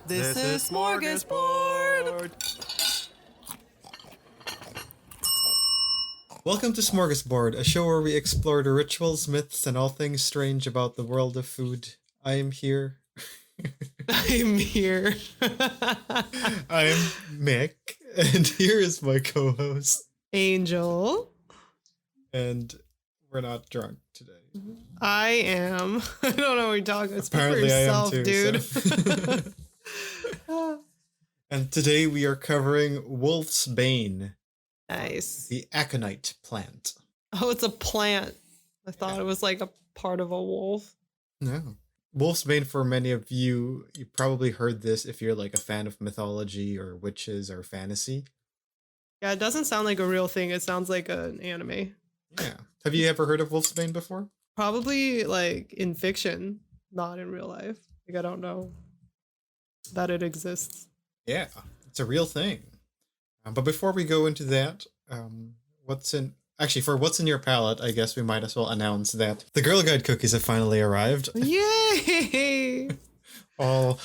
This is Smörgåsbord! Welcome to Smörgåsbord, a show where we explore the rituals, myths, and all things strange about the world of food. I am here. I'm here. I'm Mick, and here is my co-host. Angel. And we're not drunk today. I am. I don't know what you're talking about. Apparently Speak for yourself, I am too, dude. So. And today we are covering Wolfsbane. Nice. The aconite plant. Oh, it's a plant. I thought it was like a part of a wolf. No. Wolfsbane, for many of you probably heard this if you're like a fan of mythology or witches or fantasy. Yeah, it doesn't sound like a real thing. It sounds like an anime. Yeah. Have you ever heard of Wolfsbane before? Probably like in fiction, not in real life. Like I don't know that it exists. Yeah, it's a real thing. But before we go into that, what's in your palate, I guess we might as well announce that the Girl Guide cookies have finally arrived. Yay! All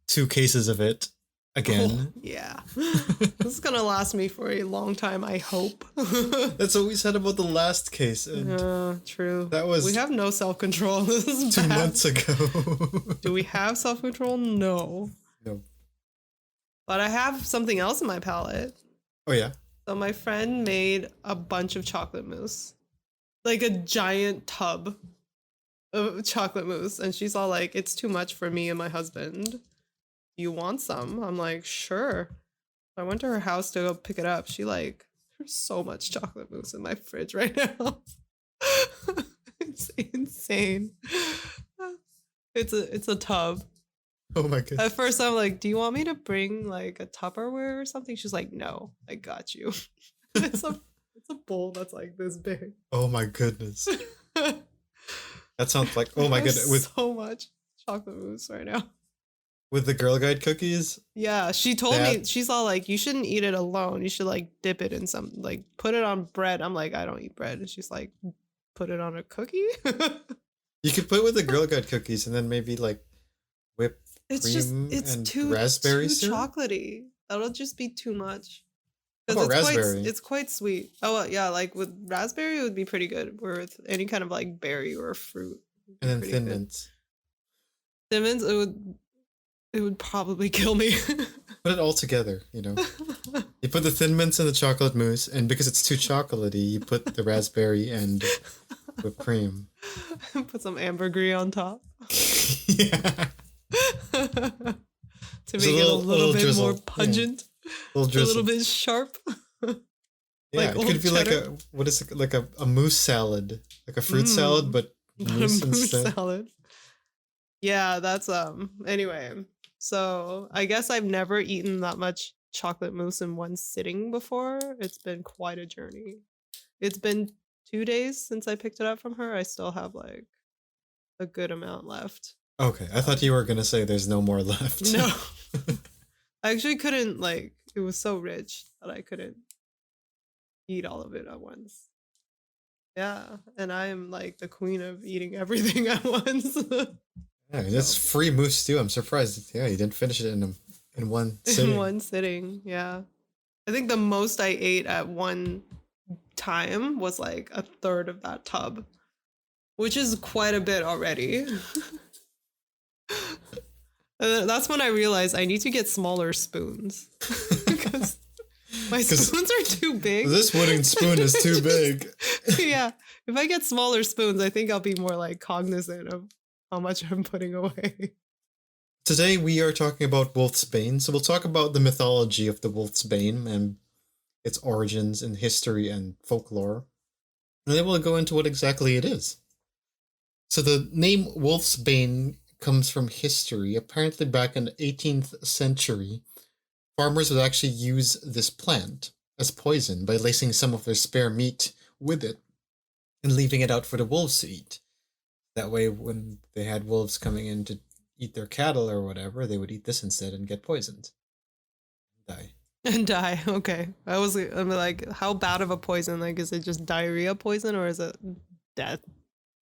2 cases of it again. Oh, yeah. This is gonna last me for a long time, I hope. That's what we said about the last case. And true. That was we have no self-control. This is 2 bad. months ago. Do we have self-control? No. No. But I have something else in my palate. Oh yeah? So my friend made a bunch of chocolate mousse. Like a giant tub of chocolate mousse. And she's all like, it's too much for me and my husband. Do you want some? I'm like, sure. I went to her house to go pick it up. She like, there's so much chocolate mousse in my fridge right now. It's insane. It's a tub. Oh my goodness. At first I'm like, do you want me to bring like a Tupperware or something? She's like, no, I got you. It's a bowl that's like this big. Oh my goodness. That sounds like, oh my goodness. With so much chocolate mousse right now. With the Girl Guide cookies? Yeah, she told me, she's all like, you shouldn't eat it alone. You should like dip it in some, like put it on bread. I'm like, I don't eat bread. And she's like, put it on a cookie? You could put it with the Girl Guide cookies and then maybe like whip cream and too raspberry too syrup? chocolatey. That'll just be too much. How about raspberry? It's quite sweet. Oh yeah, like with raspberry it would be pretty good. With any kind of like berry or fruit. And then Thin Mints. Thin Mints, it would probably kill me. Put it all together, you know. You put the Thin Mints in the chocolate mousse, and because it's too chocolatey, you put the raspberry and whipped cream. Put some ambergris on top. Yeah. To make it a little bit drizzle. More pungent, yeah. A little bit sharp. Yeah, like it could be cheddar. Like a mousse salad, like a fruit salad, but mousse instead. Salad. Yeah, that's anyway. So I guess I've never eaten that much chocolate mousse in one sitting before. It's been quite a journey. It's been 2 days since I picked it up from her. I still have like a good amount left. Okay, I thought you were gonna say there's no more left. No. I actually couldn't, like, it was so rich that I couldn't eat all of it at once. Yeah, and I am like the queen of eating everything at once. Yeah, that's free mousse too. I'm surprised. Yeah, you didn't finish it in one sitting. In one sitting, yeah. I think the most I ate at one time was like a third of that tub, which is quite a bit already. That's when I realized I need to get smaller spoons because my spoons are too big. This wooden spoon is too big. Yeah, if I get smaller spoons, I think I'll be more like cognizant of how much I'm putting away. Today we are talking about Wolfsbane, so we'll talk about the mythology of the Wolfsbane and its origins and history and folklore, and then we'll go into what exactly it is. So the name Wolfsbane comes from history. Apparently back in the 18th century, farmers would actually use this plant as poison by lacing some of their spare meat with it and leaving it out for the wolves to eat. That way, when they had wolves coming in to eat their cattle or whatever, they would eat this instead and get poisoned. Die. And die, okay. I'm like, how bad of a poison? Like, is it just diarrhea poison or is it death?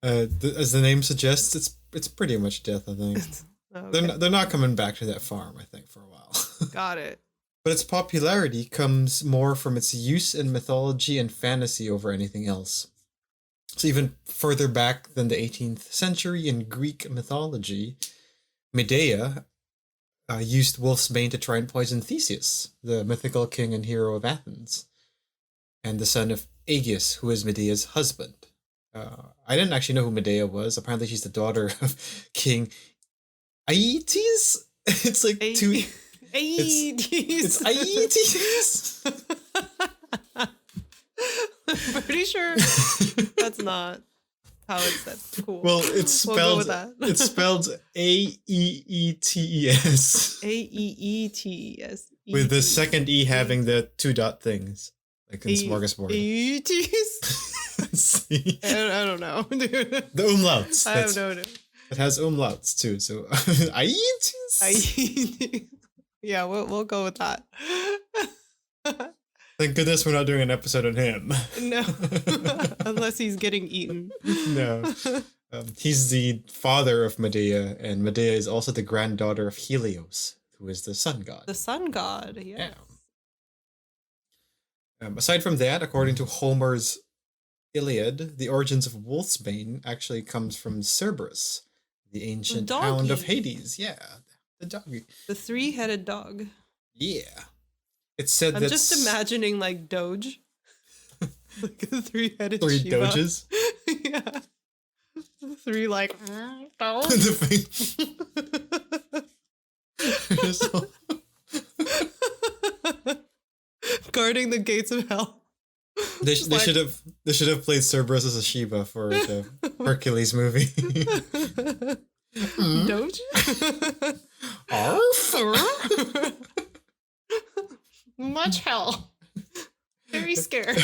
As the name suggests, it's pretty much death, I think. Okay. They're not coming back to that farm, I think, for a while. Got it. But its popularity comes more from its use in mythology and fantasy over anything else. So even further back than the 18th century in Greek mythology, Medea used wolfsbane to try and poison Theseus, the mythical king and hero of Athens, and the son of Aegeus, who is Medea's husband. I didn't actually know who Medea was. Apparently, she's the daughter of King Aeetes. It's like two. It's Aeetes. I'm pretty sure that's not how it's said. Cool. Well, it's We'll go with spelled. that. It's spelled Aeetes. Aeetes. With the second E having the 2 dot things, like in Smörgåsbord. Aeetes. See? I don't know, dude. The umlauts. I have no idea. It has umlauts too. So Aeetes. Aeetes. Yeah, we'll go with that. Thank goodness we're not doing an episode on him. No, unless he's getting eaten. No. He's the father of Medea, and Medea is also the granddaughter of Helios, who is the sun god. The sun god, yeah. Aside from that, according to Homer's Iliad, the origins of wolfsbane actually comes from Cerberus, the ancient hound of Hades. Yeah, the doggy. The 3-headed dog. Yeah. It's said I'm that just imagining like Doge. Like a 3-headed 3 shiba. Doges. Yeah. 3 like guarding the gates of hell. They should have played Cerberus as a Shiba for the Hercules movie. Doge? Arf! Much hell. Very scared.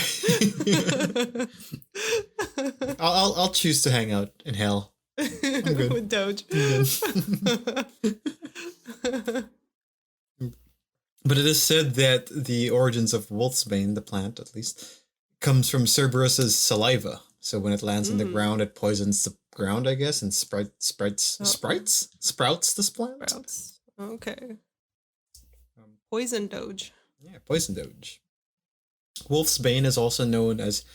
I'll choose to hang out in hell. I'm good. With Doge. But it is said that the origins of wolfsbane, the plant at least, comes from Cerberus's saliva. So when it lands on the ground, it poisons the ground, I guess, and sprouts this plant. Sprouts. Okay. Poison Doge. Yeah, poison Doge. Wolfsbane is also known as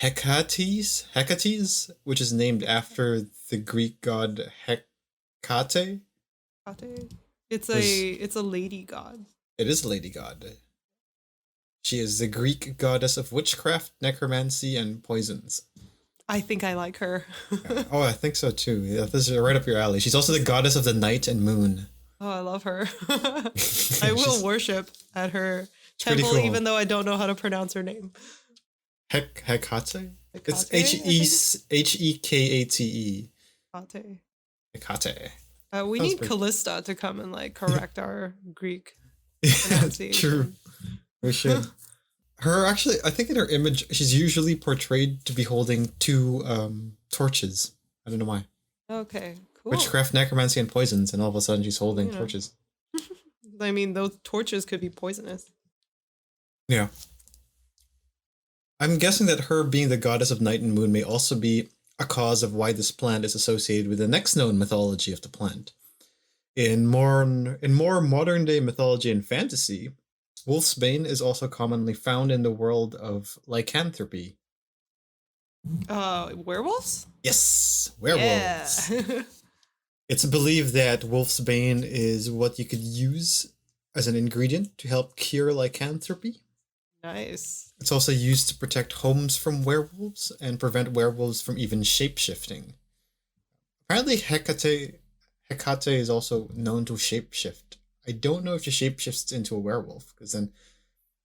Hecates, which is named after the Greek god Hecate. It's a lady god. It is a lady god. She is the Greek goddess of witchcraft, necromancy, and poisons. I think I like her. Oh, I think so too. Yeah, this is right up your alley. She's also the goddess of the night and moon. Oh, I love her. I will worship at her temple, cool. even though I don't know how to pronounce her name. Hecate? It's Hekate. Hecate. We need Callista to come and like correct our Greek Yeah, pronunciation. true. We should. Her actually, I think in her image, she's usually portrayed to be holding 2 torches. I don't know why. Okay, cool. Witchcraft, necromancy, and poisons, and all of a sudden she's holding torches. I mean, those torches could be poisonous. Yeah. I'm guessing that her being the goddess of night and moon may also be a cause of why this plant is associated with the next known mythology of the plant. In more modern day mythology and fantasy, wolfsbane is also commonly found in the world of lycanthropy. Werewolves? Yes, werewolves. Yeah. It's believed that wolfsbane is what you could use as an ingredient to help cure lycanthropy. Nice. It's also used to protect homes from werewolves and prevent werewolves from even shapeshifting. Apparently, Hecate is also known to shapeshift. I don't know if she shapeshifts into a werewolf, because then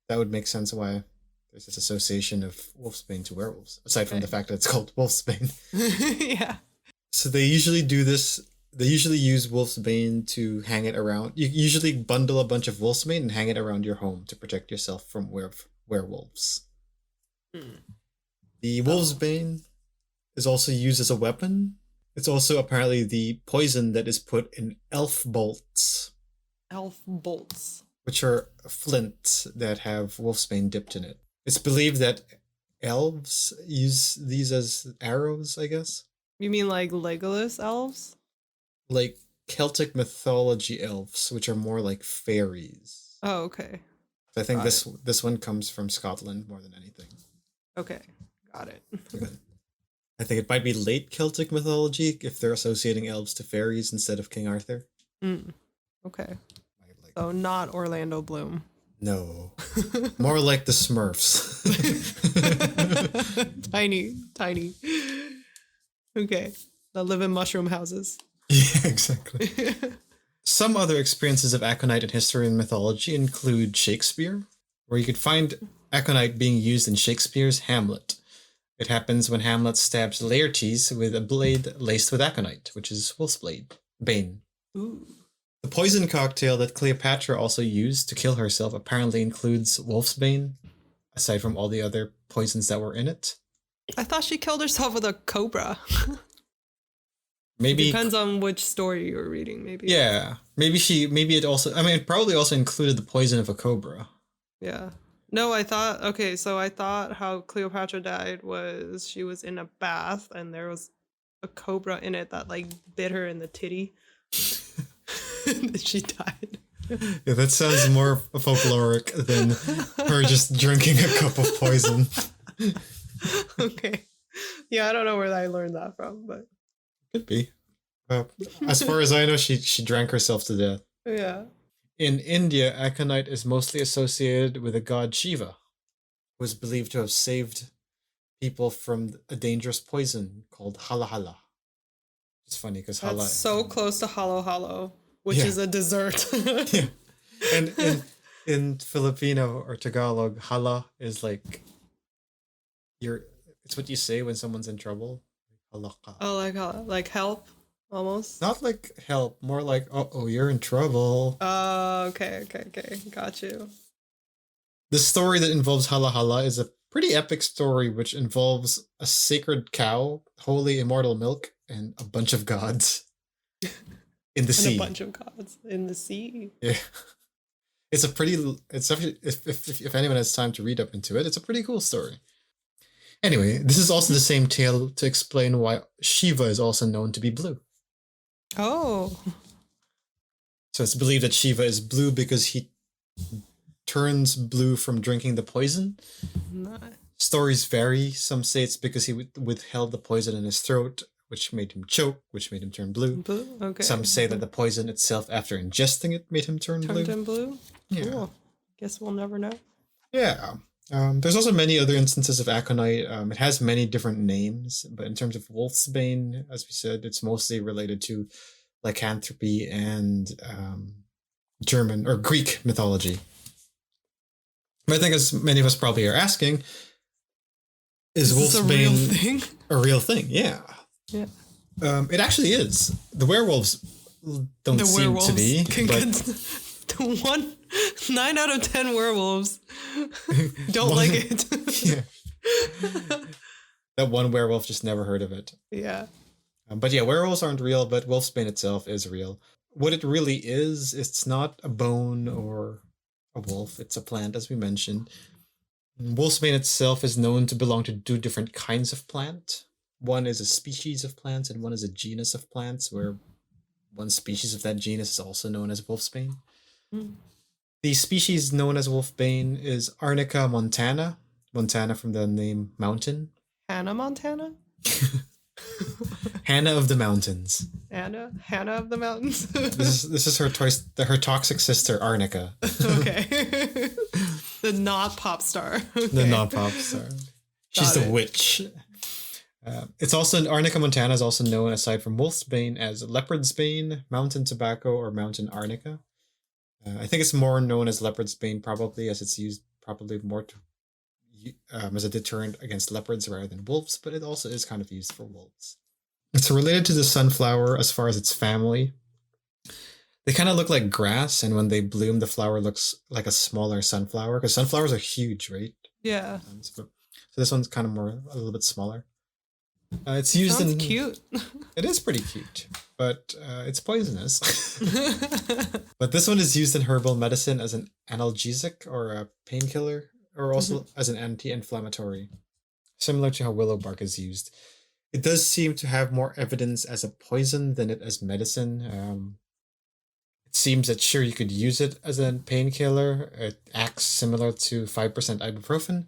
that would make sense why there's this association of wolfsbane to werewolves, aside from the fact that it's called wolfsbane. Yeah. So they usually do this. They usually use wolfsbane to hang it around. You usually bundle a bunch of wolfsbane and hang it around your home to protect yourself from werewolves. The wolfsbane is also used as a weapon. It's also apparently the poison that is put in elf bolts. Elf bolts. Which are flints that have wolfsbane dipped in it. It's believed that elves use these as arrows, I guess. You mean like Legolas elves? Like Celtic mythology elves, which are more like fairies. Oh, okay. I think Got this one comes from Scotland more than anything. Okay, got it. I think it might be late Celtic mythology if they're associating elves to fairies instead of King Arthur. Okay. So not Orlando Bloom. No. More like the Smurfs. Tiny. Okay. That live in mushroom houses. Yeah, exactly. Some other experiences of aconite in history and mythology include Shakespeare, where you could find aconite being used in Shakespeare's Hamlet. It happens when Hamlet stabs Laertes with a blade laced with aconite, which is Bane. Ooh. The poison cocktail that Cleopatra also used to kill herself apparently includes Wolfsbane, aside from all the other poisons that were in it. I thought she killed herself with a cobra. Maybe depends on which story you're reading. Maybe. Yeah, maybe it also. I mean, it probably also included the poison of a cobra. Yeah. No, I thought how Cleopatra died was she was in a bath and there was a cobra in it that like bit her in the titty. And she died. Yeah, that sounds more folkloric than her just drinking a cup of poison. Okay. Yeah, I don't know where I learned that from, but could be. As far as I know, she drank herself to death. Yeah. In India, aconite is mostly associated with the god Shiva, who is believed to have saved people from a dangerous poison called hala hala. It's funny because hala is so close to halo halo, which is a dessert. Yeah. And in Filipino or Tagalog, hala is like it's what you say when someone's in trouble. Halaka. Oh, like help almost. Not like help, more like oh, you're in trouble. Okay. Got you. The story that involves hala hala is a pretty epic story which involves a sacred cow, holy immortal milk, and a bunch of gods in the sea. A bunch of gods in the sea. Yeah. It's actually, if anyone has time to read up into it, it's a pretty cool story. Anyway, this is also the same tale to explain why Shiva is also known to be blue. Oh. So it's believed that Shiva is blue because he turns blue from drinking the poison. Nice. Stories vary. Some say it's because he withheld the poison in his throat, which made him choke, which made him turn blue. Okay. Some say that the poison itself, after ingesting it, made him turn blue. Turned him blue? Yeah. Cool. Guess we'll never know. Yeah. There's also many other instances of aconite. It has many different names, but in terms of Wolfsbane, as we said, it's mostly related to lycanthropy and German or Greek mythology. But I think, as many of us probably are asking, is Wolfsbane a real thing? Yeah. Yeah. It actually is. The werewolves don't seem to be. But 9 out of 10 werewolves don't like it. Yeah. That one werewolf just never heard of it. Yeah. But yeah, werewolves aren't real, but Wolfsbane itself is real. What it really is, it's not a bone or a wolf. It's a plant, as we mentioned. Wolfsbane itself is known to belong to 2 different kinds of plant. One is a species of plants and one is a genus of plants, where one species of that genus is also known as Wolfsbane. Mm. The species known as Wolfbane is Arnica montana. Montana from the name mountain. Hannah Montana? Hannah of the mountains. Hannah of the mountains. This is her toxic sister Arnica. Okay. The not pop star. Okay. The not pop star. She's the witch. It's also Arnica montana is also known, aside from Wolfsbane, as leopard's bane, mountain tobacco, or mountain arnica. I think it's more known as leopard's bane, probably, as it's used probably more to as a deterrent against leopards rather than wolves, but it also is kind of used for wolves. It's related to the sunflower as far as its family. They kind of look like grass, and when they bloom, the flower looks like a smaller sunflower, because sunflowers are huge, right? Yeah. So this one's kind of a little bit smaller. It's used Sounds cute. It is pretty cute, but it's poisonous. But this one is used in herbal medicine as an analgesic or a painkiller, or also as an anti-inflammatory, similar to how willow bark is used. It does seem to have more evidence as a poison than it as medicine. It seems that sure you could use it as a painkiller. It acts similar to 5% ibuprofen,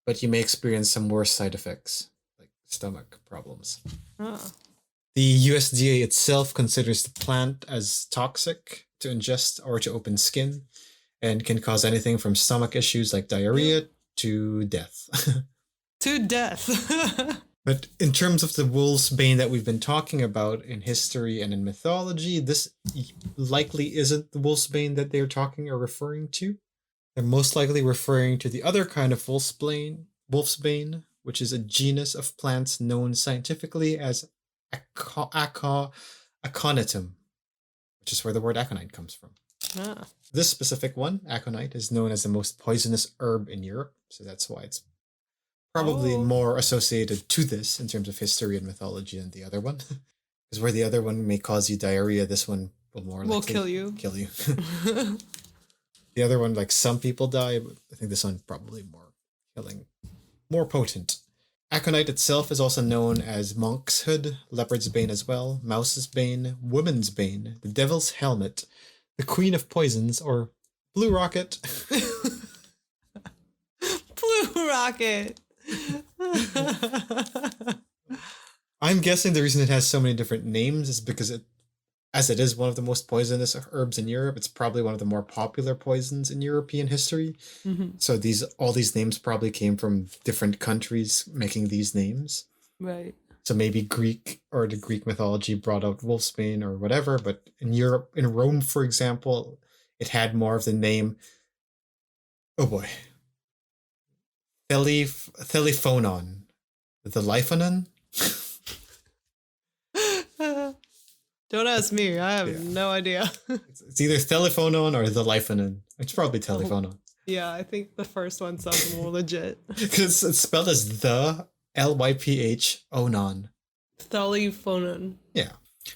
but you may experience some worse side effects, like stomach problems. Ah. The USDA itself considers the plant as toxic to ingest or to open skin, and can cause anything from stomach issues like diarrhea to death. To death. But in terms of the wolfsbane that we've been talking about in history and in mythology, this likely isn't the wolfsbane that they're talking or referring to. They're most likely referring to the other kind of wolfsbane, which is a genus of plants known scientifically as Aconitum, which is where the word aconite comes from. Ah. This specific one, aconite, is known as the most poisonous herb in Europe, so that's why it's probably more associated to this in terms of history and mythology than the other one. Because where the other one may cause you diarrhea, this one will more likely kill you. The other one, like some people die, but I think this one probably more killing, more potent. Aconite itself is also known as monk's hood, leopard's bane as well, mouse's bane, woman's bane, the devil's helmet, the queen of poisons, or blue rocket. Blue rocket. I'm guessing the reason it has so many different names is because as it is one of the most poisonous herbs in Europe, it's probably one of the more popular poisons in European history. Mm-hmm. So all these names probably came from different countries making these names. Right. So maybe Greek or the Greek mythology brought out wolfsbane or whatever, but in Europe, in Rome, for example, it had more of the name. Oh boy. Theliphonon. The Liphonon? Don't ask me. I have no idea. It's either Theliphonon or the Liphonon. It's probably Theliphonon. Yeah, I think the first one sounds more legit. Because it's spelled as the Lyphonon. Theliphonon. Yeah.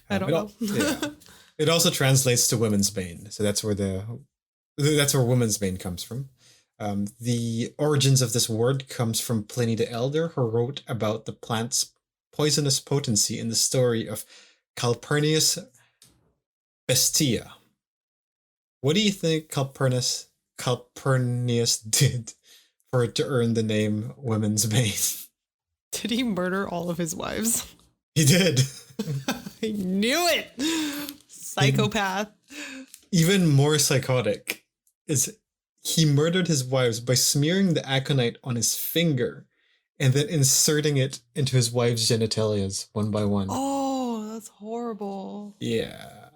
I don't know. Yeah. It also translates to women's bane. So that's where women's bane comes from. The origins of this word comes from Pliny the Elder, who wrote about the plant's poisonous potency in the story of Calpurnius Bestia. What do you think Calpurnius did for it to earn the name Women's Bane? Did he murder all of his wives? He did. I knew it. Psychopath. Even more psychotic is he murdered his wives by smearing the aconite on his finger and then inserting it into his wife's genitalias one by one. Oh, that's horrible. Yeah.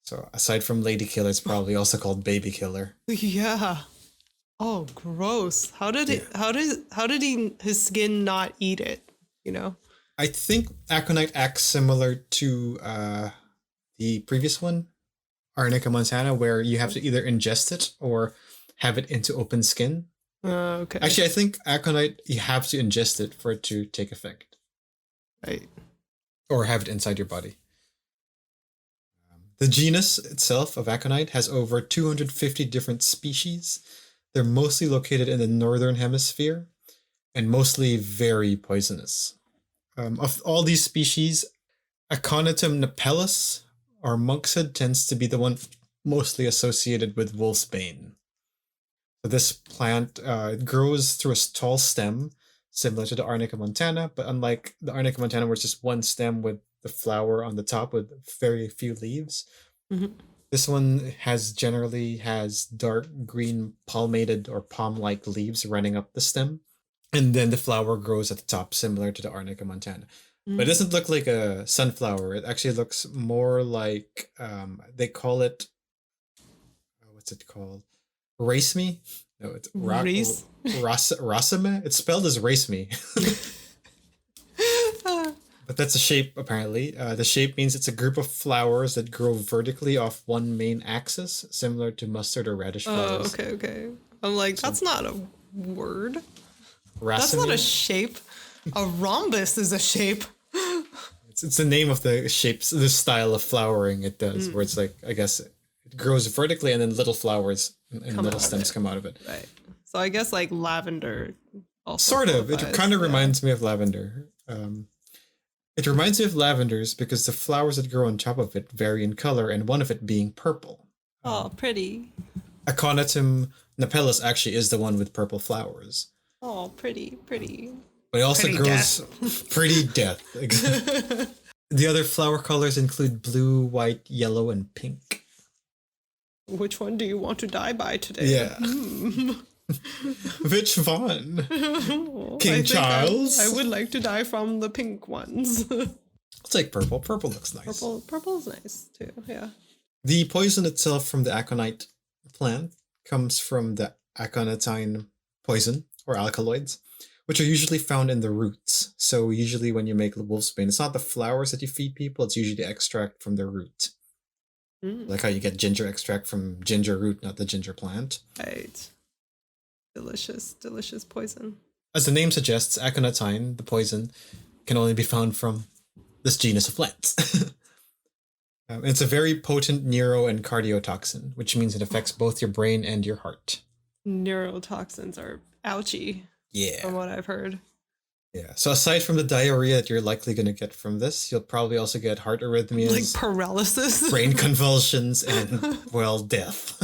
So aside from lady killer, it's probably also called baby killer. Yeah. Oh, gross. How did his skin not eat it? You know? I think aconite acts similar to the previous one, Arnica montana, where you have to either ingest it or have it into open skin. Okay. Actually, I think aconite, you have to ingest it for it to take effect. Right. Or have it inside your body. The genus itself of aconite has over 250 different species. They're mostly located in the northern hemisphere and mostly very poisonous. Of all these species, Aconitum napellus, or monkshood, tends to be the one mostly associated with wolfsbane. So this plant grows through a tall stem, similar to the Arnica montana, but unlike the Arnica montana, where it's just one stem with the flower on the top with very few leaves, this one generally has dark green palmated or palm-like leaves running up the stem, and then the flower grows at the top, similar to the Arnica montana. But it doesn't look like a sunflower. It actually looks more like they call it. What's it called? Raceme? No, it's raceme. It's spelled as raceme. But that's a shape, apparently. The shape means it's a group of flowers that grow vertically off one main axis, similar to mustard or radish flowers. Oh, okay. I'm like, that's not a word. Raceme? That's not a shape. A rhombus is a shape. It's the name of the shapes, the style of flowering it does, where it's like, I guess, it grows vertically and then little flowers and little stems come out of it. Right. So I guess like lavender also sort of. It kind of reminds me of lavender. It reminds me of lavenders because the flowers that grow on top of it vary in color, and one of it being purple. Oh, pretty. Aconitum napellus actually is the one with purple flowers. Oh, pretty. But it also Pretty grows pretty death. The other flower colors include blue, white, yellow, and pink. Which one do you want to die by today? Yeah. Which one? King Charles? I would like to die from the pink ones. I'll take purple. Purple looks nice. Purple's nice too, yeah. The poison itself from the aconite plant comes from the aconitine poison, or alkaloids, which are usually found in the roots. So usually when you make wolfsbane, it's not the flowers that you feed people, it's usually the extract from the root. Like how you get ginger extract from ginger root, not the ginger plant. Right. Delicious poison. As the name suggests, aconitine, the poison, can only be found from this genus of plants. It's a very potent neuro and cardiotoxin, which means it affects both your brain and your heart. Neurotoxins are ouchy. Yeah. From what I've heard. Yeah. So aside from the diarrhea that you're likely going to get from this, you'll probably also get heart arrhythmias, like paralysis, brain convulsions, and, well, death.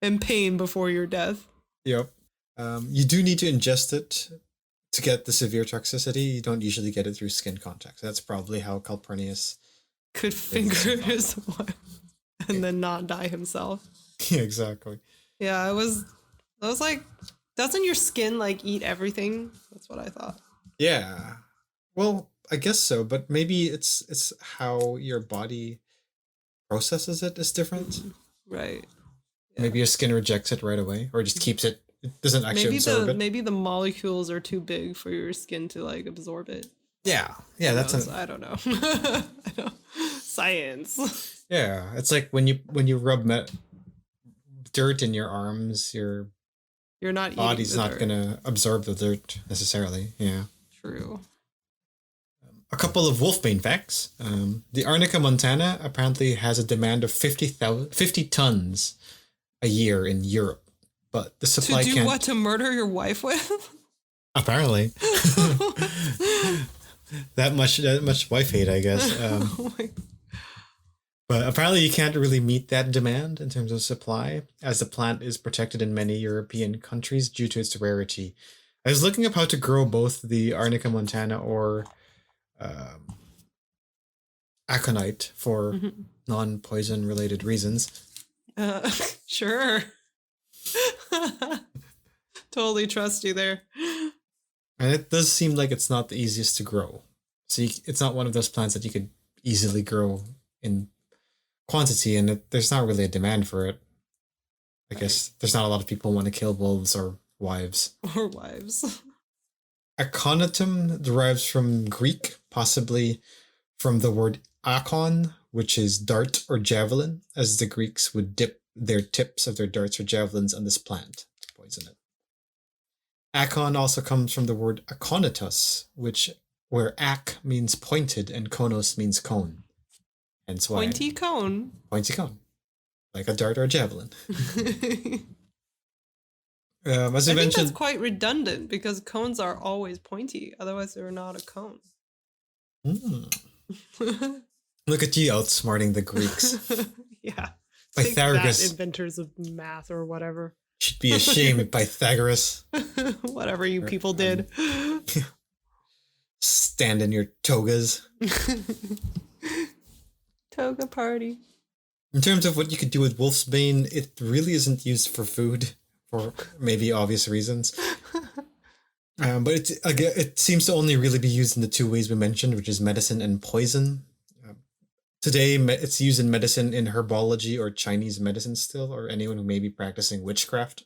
And pain before your death. Yep. You do need to ingest it to get the severe toxicity. You don't usually get it through skin contact. That's probably how Calpurnius could finger his wife and then not die himself. Yeah, exactly. Yeah, I was like, doesn't your skin like eat everything? That's what I thought. Yeah. Well, I guess so, but maybe it's how your body processes it is different. Right. Yeah. Maybe your skin rejects it right away, or just keeps it. It doesn't actually absorb it. Maybe the molecules are too big for your skin to like absorb it. Yeah. That's I don't know. I know. Science. Yeah, it's like when you rub dirt in your arms, you're not body's not dirt. gonna absorb the dirt necessarily. Yeah. True. A couple of wolfbane facts. The Arnica montana apparently has a demand of 50 tons a year in Europe, but the supply to do what? To murder your wife with? Apparently. that much wife hate, I guess. But apparently you can't really meet that demand in terms of supply, as the plant is protected in many European countries due to its rarity. I was looking up how to grow both the Arnica montana or aconite for non-poison related reasons. Sure. Totally trust you there. And it does seem like it's not the easiest to grow. So it's not one of those plants that you could easily grow in quantity, and there's not really a demand for it. I guess there's not a lot of people who want to kill wolves or wives. Or wives. Aconitum derives from Greek, possibly from the word akon, which is dart or javelin, as the Greeks would dip their tips of their darts or javelins on this plant to poison it. Acon also comes from the word aconitus, where ac means pointed and konos means cone. Hence why Pointy cone. Pointy cone. Like a dart or a javelin. As I mentioned, that's quite redundant because cones are always pointy. Otherwise, they're not a cone. Look at you outsmarting the Greeks. Yeah. Pythagoras. That, inventors of math or whatever. Should be ashamed, Pythagoras. Whatever you people did. Stand in your togas. Toga party. In terms of what you could do with wolfsbane, it really isn't used for food, for maybe obvious reasons. But it seems to only really be used in the two ways we mentioned, which is medicine and poison. Today, it's used in medicine, in herbology or Chinese medicine still, or anyone who may be practicing witchcraft.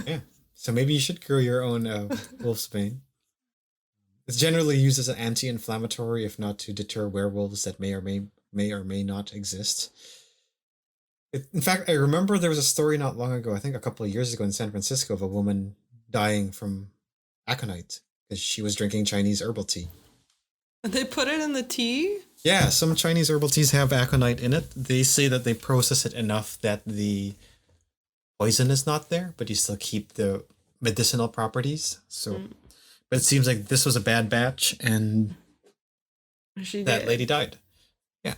Yeah, so maybe you should grow your own wolfsbane. It's generally used as an anti-inflammatory, if not to deter werewolves that may or may not exist. In fact, I remember there was a story not long ago, I think a couple of years ago in San Francisco, of a woman dying from aconite because she was drinking Chinese herbal tea. And they put it in the tea? Yeah, some Chinese herbal teas have aconite in it. They say that they process it enough that the poison is not there, but you still keep the medicinal properties. So But it seems like this was a bad batch, and that lady died. Yeah.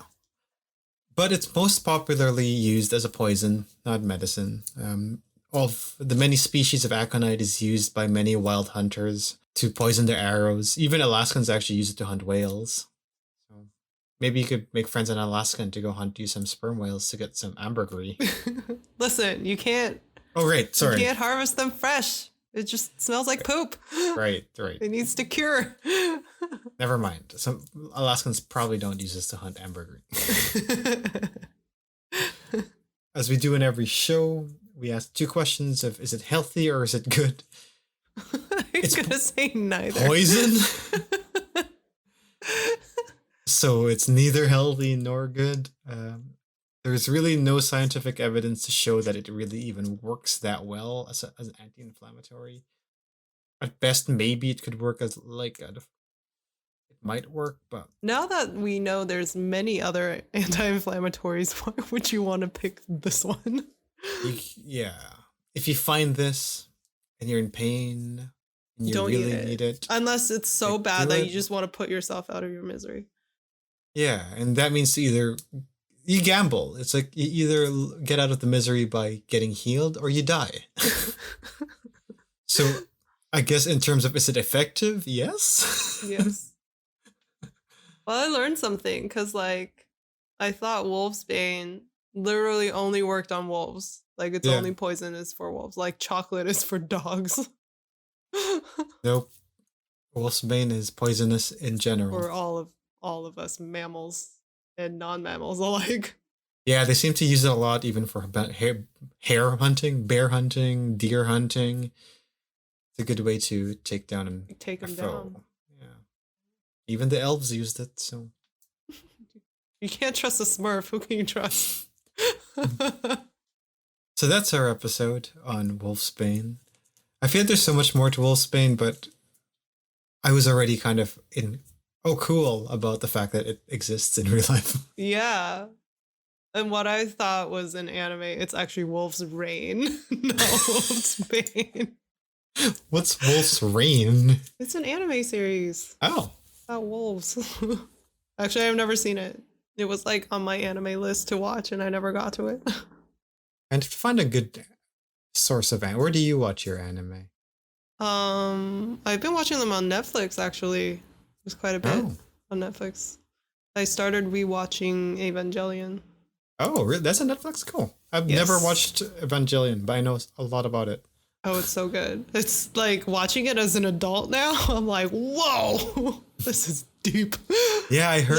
But it's most popularly used as a poison, not medicine. Of the many species of aconite is used by many wild hunters to poison their arrows. Even Alaskans actually use it to hunt whales. So maybe you could make friends in Alaskan to go hunt you some sperm whales to get some ambergris. Listen, you can't. Oh, right. Sorry. You can't harvest them fresh. It just smells like poop. Right. It needs to cure. Never mind. Some Alaskans probably don't use this to hunt ambergris. As we do in every show, we ask 2 questions of is it healthy or is it good? It's gonna say neither. Poison? So it's neither healthy nor good. There's really no scientific evidence to show that it really even works that well as an anti-inflammatory. At best, maybe it could work as it might work, but now that we know there's many other anti-inflammatories, why would you want to pick this one? Yeah. If you find this and you're in pain and you don't really need it. Unless it's so bad that you just want to put yourself out of your misery. Yeah, and that means either you gamble. It's like you either get out of the misery by getting healed or you die. So I guess in terms of is it effective? Yes. Yes. Well, I learned something because I thought Wolfsbane literally only worked on wolves. Like its only poison is for wolves. Like chocolate is for dogs. Nope. Wolfsbane is poisonous in general. For all of us mammals and non-mammals alike. Yeah, they seem to use it a lot even for hare hunting, bear hunting, deer hunting. It's a good way to take down them down. Yeah. Even the elves used it, so you can't trust a Smurf. Who can you trust? So that's our episode on Wolfsbane. I feel there's so much more to Wolfsbane, but I was already kind of cool about the fact that it exists in real life. Yeah. And what I thought was an anime, it's actually Wolf's Rain, not Wolfsbane. What's Wolf's Rain? It's an anime series. Oh. About wolves. Actually, I've never seen it. It was on my anime list to watch and I never got to it. And to find a good source of anime, where do you watch your anime? I've been watching them on Netflix actually. It was quite a bit on Netflix. I started rewatching Evangelion. Oh, really? That's on Netflix? Cool. I've never watched Evangelion, but I know a lot about it. Oh, it's so good. It's watching it as an adult now. I'm like, whoa, this is deep. Yeah, I heard.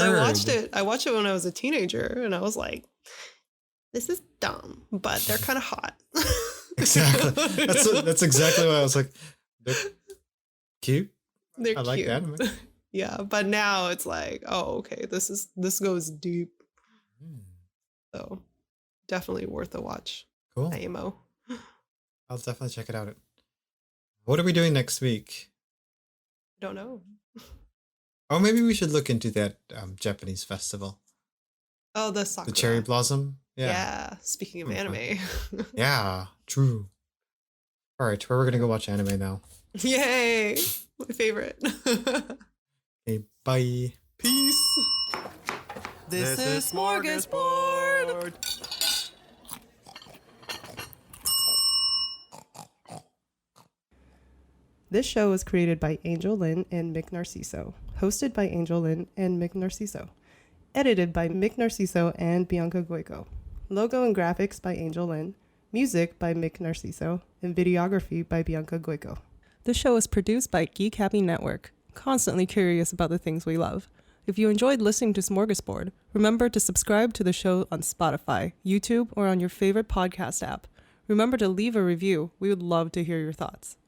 I watched it when I was a teenager, and I was like, this is dumb, but they're kind of hot. Exactly. That's exactly what I was like. They're cute. They're I like cute. anime. Yeah, but now it's like, oh, okay, this goes deep. So definitely worth a watch. Cool. IMO. I'll definitely check it out. What are we doing next week? I don't know. Oh, maybe we should look into that Japanese festival. Oh, the Sakura. The Cherry Blossom? Yeah. Speaking of anime. Yeah, true. All right, we're going to go watch anime now. Yay! My favorite. Okay, bye. Peace. This is Smörgåsbord. This show was created by Angel Lynn and Mick Narciso, hosted by Angel Lynn and Mick Narciso, edited by Mick Narciso and Bianca Goico, logo and graphics by Angel Lynn, music by Mick Narciso, and videography by Bianca Goico. The show is produced by Geek Happy Network, constantly curious about the things we love. If you enjoyed listening to Smörgåsbord, remember to subscribe to the show on Spotify, YouTube, or on your favorite podcast app. Remember to leave a review. We would love to hear your thoughts.